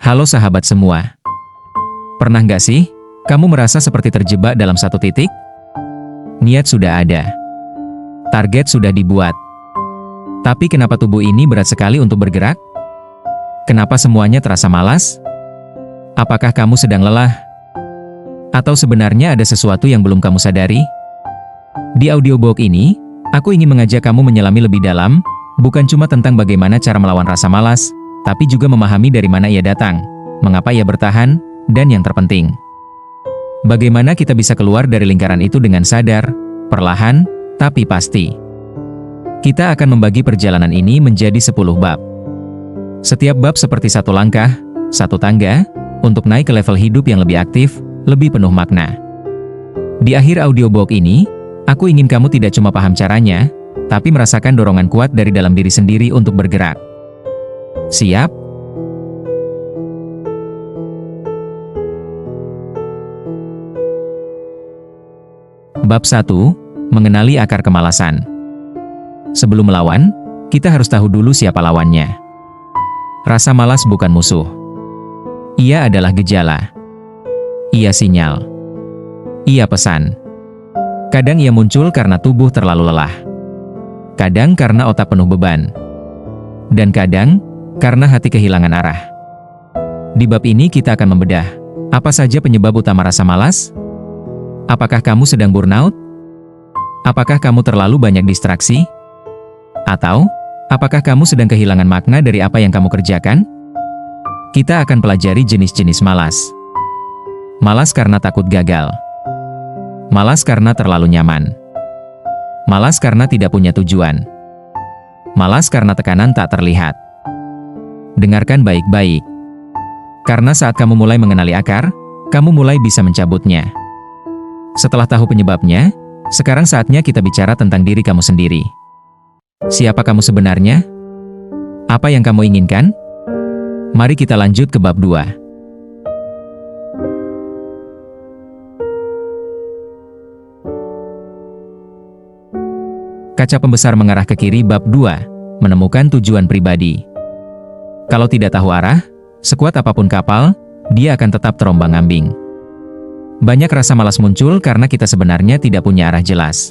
Halo sahabat semua. Pernah nggak sih, kamu merasa seperti terjebak dalam satu titik? Niat sudah ada. Target sudah dibuat. Tapi kenapa tubuh ini berat sekali untuk bergerak? Kenapa semuanya terasa malas? Apakah kamu sedang lelah? Atau sebenarnya ada sesuatu yang belum kamu sadari? Di audiobook ini, aku ingin mengajak kamu menyelami lebih dalam, bukan cuma tentang bagaimana cara melawan rasa malas, tapi juga memahami dari mana ia datang, mengapa ia bertahan, dan yang terpenting, bagaimana kita bisa keluar dari lingkaran itu dengan sadar, perlahan, tapi pasti. Kita akan membagi perjalanan ini menjadi 10 bab. Setiap bab seperti satu langkah, satu tangga, untuk naik ke level hidup yang lebih aktif, lebih penuh makna. Di akhir audiobook ini, aku ingin kamu tidak cuma paham caranya, tapi merasakan dorongan kuat dari dalam diri sendiri untuk bergerak. Siap? Bab 1. Mengenali akar kemalasan. Sebelum melawan, kita harus tahu dulu siapa lawannya. Rasa malas bukan musuh. Ia adalah gejala. Ia sinyal. Ia pesan. Kadang ia muncul karena tubuh terlalu lelah. Kadang karena otak penuh beban. Dan kadang, karena hati kehilangan arah. Di bab ini kita akan membedah, apa saja penyebab utama rasa malas? Apakah kamu sedang burnout? Apakah kamu terlalu banyak distraksi? Atau, apakah kamu sedang kehilangan makna dari apa yang kamu kerjakan? Kita akan pelajari jenis-jenis malas. Malas karena takut gagal. Malas karena terlalu nyaman. Malas karena tidak punya tujuan. Malas karena tekanan tak terlihat. Dengarkan baik-baik. Karena saat kamu mulai mengenali akar, kamu mulai bisa mencabutnya. Setelah tahu penyebabnya, sekarang saatnya kita bicara tentang diri kamu sendiri. Siapa kamu sebenarnya? Apa yang kamu inginkan? Mari kita lanjut ke bab 2. Kaca pembesar mengarah ke kiri bab 2, menemukan tujuan pribadi. Kalau tidak tahu arah, sekuat apapun kapal, dia akan tetap terombang-ambing. Banyak rasa malas muncul karena kita sebenarnya tidak punya arah jelas.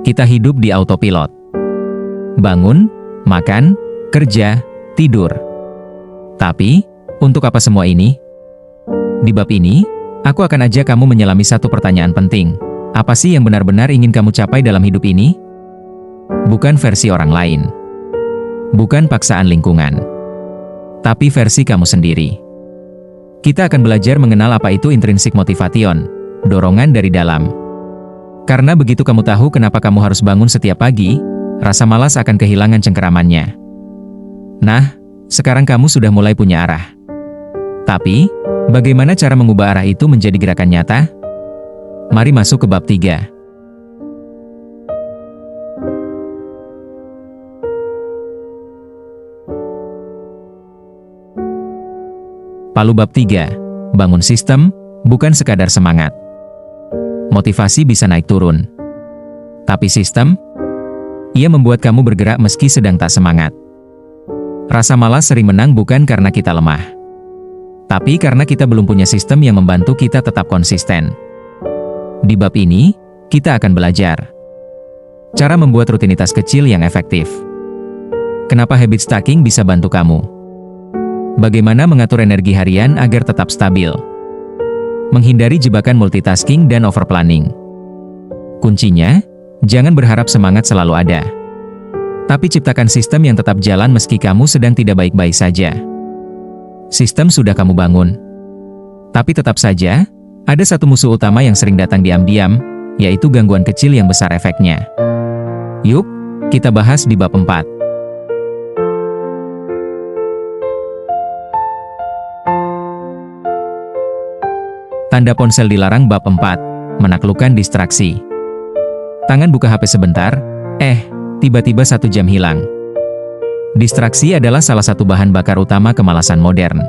Kita hidup di autopilot. Bangun, makan, kerja, tidur. Tapi, untuk apa semua ini? Di bab ini, aku akan ajak kamu menyelami satu pertanyaan penting. Apa sih yang benar-benar ingin kamu capai dalam hidup ini? Bukan versi orang lain. Bukan paksaan lingkungan. Tapi versi kamu sendiri. Kita akan belajar mengenal apa itu intrinsic motivation, dorongan dari dalam. Karena begitu kamu tahu kenapa kamu harus bangun setiap pagi, rasa malas akan kehilangan cengkeramannya. Nah, sekarang kamu sudah mulai punya arah. Tapi, bagaimana cara mengubah arah itu menjadi gerakan nyata? Mari masuk ke bab 3. Palu bab 3, bangun sistem, bukan sekadar semangat. Motivasi bisa naik turun. Tapi sistem? Ia membuat kamu bergerak meski sedang tak semangat. Rasa malas sering menang bukan karena kita lemah. Tapi karena kita belum punya sistem yang membantu kita tetap konsisten. Di bab ini, kita akan belajar cara membuat rutinitas kecil yang efektif. Kenapa habit stacking bisa bantu kamu? Bagaimana mengatur energi harian agar tetap stabil? Menghindari jebakan multitasking dan overplanning. Kuncinya, jangan berharap semangat selalu ada. Tapi ciptakan sistem yang tetap jalan meski kamu sedang tidak baik-baik saja. Sistem sudah kamu bangun. Tapi tetap saja, ada satu musuh utama yang sering datang diam-diam, yaitu gangguan kecil yang besar efeknya. Yuk, kita bahas di bab 4. Tanda ponsel dilarang bab 4, menaklukkan distraksi. Tangan buka HP sebentar, tiba-tiba 1 jam hilang. Distraksi adalah salah satu bahan bakar utama kemalasan modern.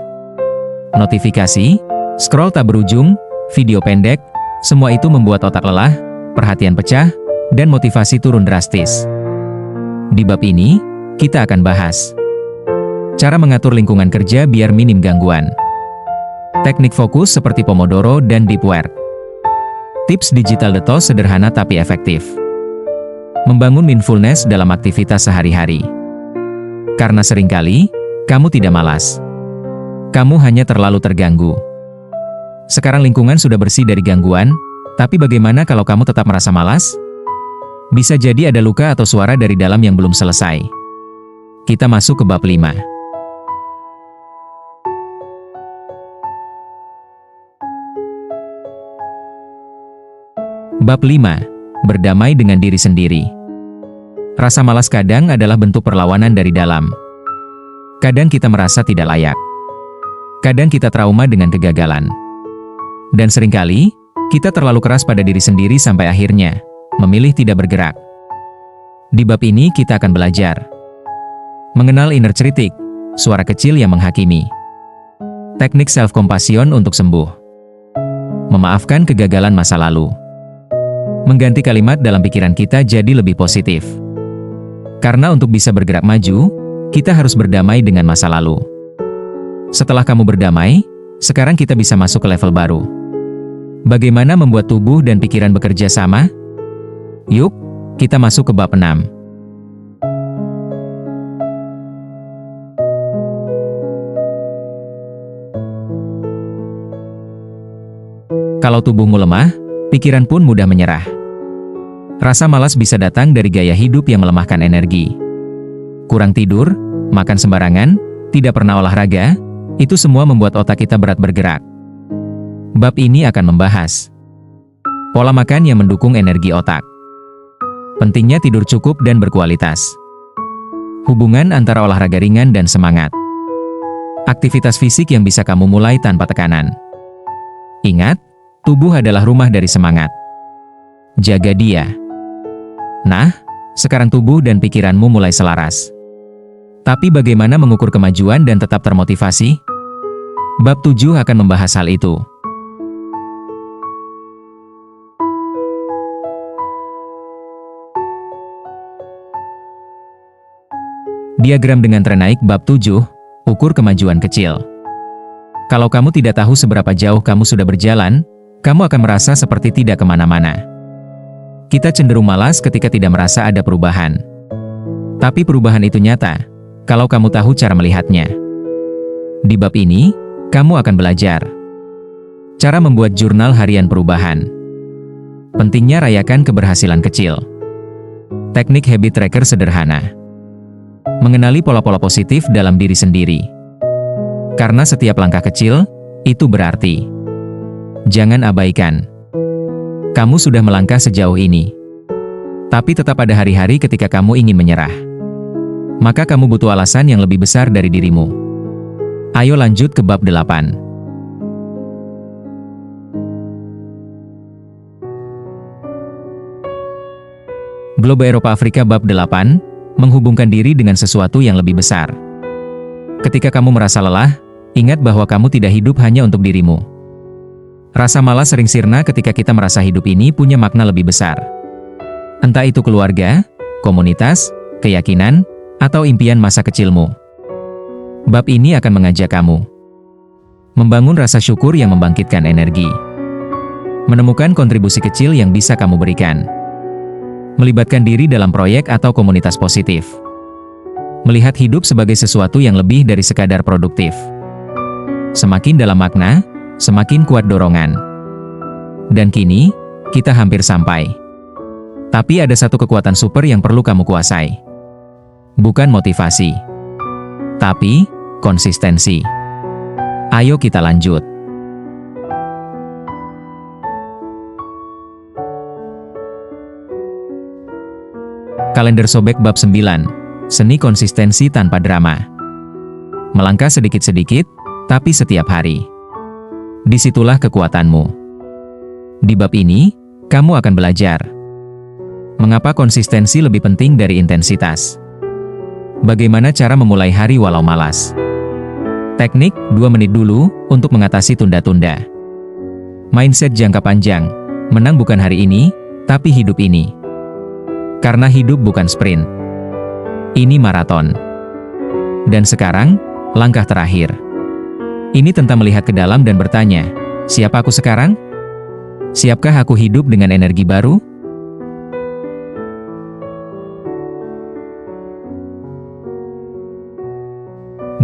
Notifikasi, scroll tak berujung, video pendek, semua itu membuat otak lelah, perhatian pecah, dan motivasi turun drastis. Di bab ini, kita akan bahas Cara mengatur lingkungan kerja biar minim gangguan. Teknik fokus seperti Pomodoro dan Deep Work. Tips digital detox sederhana tapi efektif. Membangun mindfulness dalam aktivitas sehari-hari. Karena seringkali, kamu tidak malas. Kamu hanya terlalu terganggu. Sekarang lingkungan sudah bersih dari gangguan, tapi bagaimana kalau kamu tetap merasa malas? Bisa jadi ada luka atau suara dari dalam yang belum selesai. Kita masuk ke bab 5. Bab 5. Berdamai dengan diri sendiri. Rasa malas kadang adalah bentuk perlawanan dari dalam. Kadang kita merasa tidak layak. Kadang kita trauma dengan kegagalan. Dan seringkali, kita terlalu keras pada diri sendiri sampai akhirnya memilih tidak bergerak. Di bab ini kita akan belajar mengenal inner critic, suara kecil yang menghakimi. Teknik self-compassion untuk sembuh. Memaafkan kegagalan masa lalu. Mengganti kalimat dalam pikiran kita jadi lebih positif. Karena untuk bisa bergerak maju, kita harus berdamai dengan masa lalu. Setelah kamu berdamai, sekarang kita bisa masuk ke level baru. Bagaimana membuat tubuh dan pikiran bekerja sama? Yuk, kita masuk ke bab 6. Kalau tubuhmu lemah, pikiran pun mudah menyerah. Rasa malas bisa datang dari gaya hidup yang melemahkan energi. Kurang tidur, makan sembarangan, tidak pernah olahraga, itu semua membuat otak kita berat bergerak. Bab ini akan membahas pola makan yang mendukung energi otak. Pentingnya tidur cukup dan berkualitas. Hubungan antara olahraga ringan dan semangat. Aktivitas fisik yang bisa kamu mulai tanpa tekanan. Ingat, tubuh adalah rumah dari semangat. Jaga dia. Nah, sekarang tubuh dan pikiranmu mulai selaras. Tapi bagaimana mengukur kemajuan dan tetap termotivasi? Bab 7 akan membahas hal itu. Diagram dengan tren naik bab 7, ukur kemajuan kecil. Kalau kamu tidak tahu seberapa jauh kamu sudah berjalan, kamu akan merasa seperti tidak kemana-mana. Kita cenderung malas ketika tidak merasa ada perubahan. Tapi perubahan itu nyata, kalau kamu tahu cara melihatnya. Di bab ini, kamu akan belajar cara membuat jurnal harian perubahan. Pentingnya rayakan keberhasilan kecil. Teknik habit tracker sederhana. Mengenali pola-pola positif dalam diri sendiri. Karena setiap langkah kecil, itu berarti. Jangan abaikan. Kamu sudah melangkah sejauh ini. Tapi tetap ada hari-hari ketika kamu ingin menyerah. Maka kamu butuh alasan yang lebih besar dari dirimu. Ayo lanjut ke bab 8. Globe Eropa Afrika bab 8, menghubungkan diri dengan sesuatu yang lebih besar. Ketika kamu merasa lelah, ingat bahwa kamu tidak hidup hanya untuk dirimu. Rasa malas sering sirna ketika kita merasa hidup ini punya makna lebih besar. Entah itu keluarga, komunitas, keyakinan, atau impian masa kecilmu. Bab ini akan mengajak kamu membangun rasa syukur yang membangkitkan energi. Menemukan kontribusi kecil yang bisa kamu berikan. Melibatkan diri dalam proyek atau komunitas positif. Melihat hidup sebagai sesuatu yang lebih dari sekadar produktif. Semakin dalam makna, semakin kuat dorongan. Dan kini, kita hampir sampai. Tapi ada satu kekuatan super yang perlu kamu kuasai. Bukan motivasi, tapi konsistensi. Ayo kita lanjut. Kalender sobek bab 9, seni konsistensi tanpa drama. Melangkah sedikit-sedikit, tapi setiap hari. Disitulah kekuatanmu. Di bab ini, kamu akan belajar mengapa konsistensi lebih penting dari intensitas. Bagaimana cara memulai hari walau malas. Teknik 2 menit dulu untuk mengatasi tunda-tunda. Mindset jangka panjang, menang bukan hari ini, tapi hidup ini. Karena hidup bukan sprint. Ini maraton. Dan sekarang, langkah terakhir. Ini tentang melihat ke dalam dan bertanya, siapa aku sekarang? Siapkah aku hidup dengan energi baru?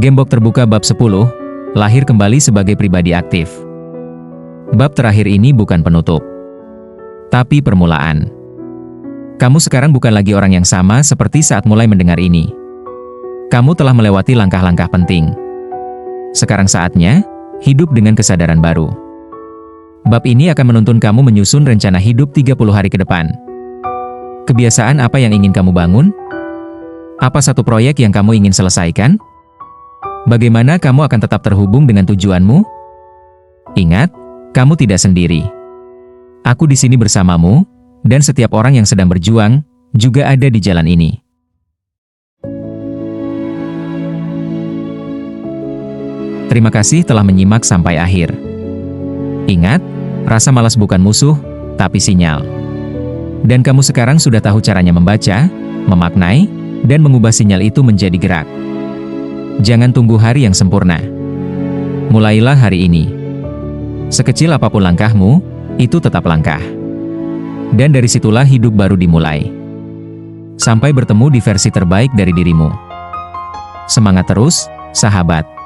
Gembok terbuka bab 10, lahir kembali sebagai pribadi aktif. Bab terakhir ini bukan penutup, tapi permulaan. Kamu sekarang bukan lagi orang yang sama seperti saat mulai mendengar ini. Kamu telah melewati langkah-langkah penting. Sekarang saatnya, hidup dengan kesadaran baru. Bab ini akan menuntun kamu menyusun rencana hidup 30 hari ke depan. Kebiasaan apa yang ingin kamu bangun? Apa satu proyek yang kamu ingin selesaikan? Bagaimana kamu akan tetap terhubung dengan tujuanmu? Ingat, kamu tidak sendiri. Aku di sini bersamamu, dan setiap orang yang sedang berjuang, juga ada di jalan ini. Terima kasih telah menyimak sampai akhir. Ingat, rasa malas bukan musuh, tapi sinyal. Dan kamu sekarang sudah tahu caranya membaca, memaknai, dan mengubah sinyal itu menjadi gerak. Jangan tunggu hari yang sempurna. Mulailah hari ini. Sekecil apapun langkahmu, itu tetap langkah. Dan dari situlah hidup baru dimulai. Sampai bertemu di versi terbaik dari dirimu. Semangat terus, sahabat.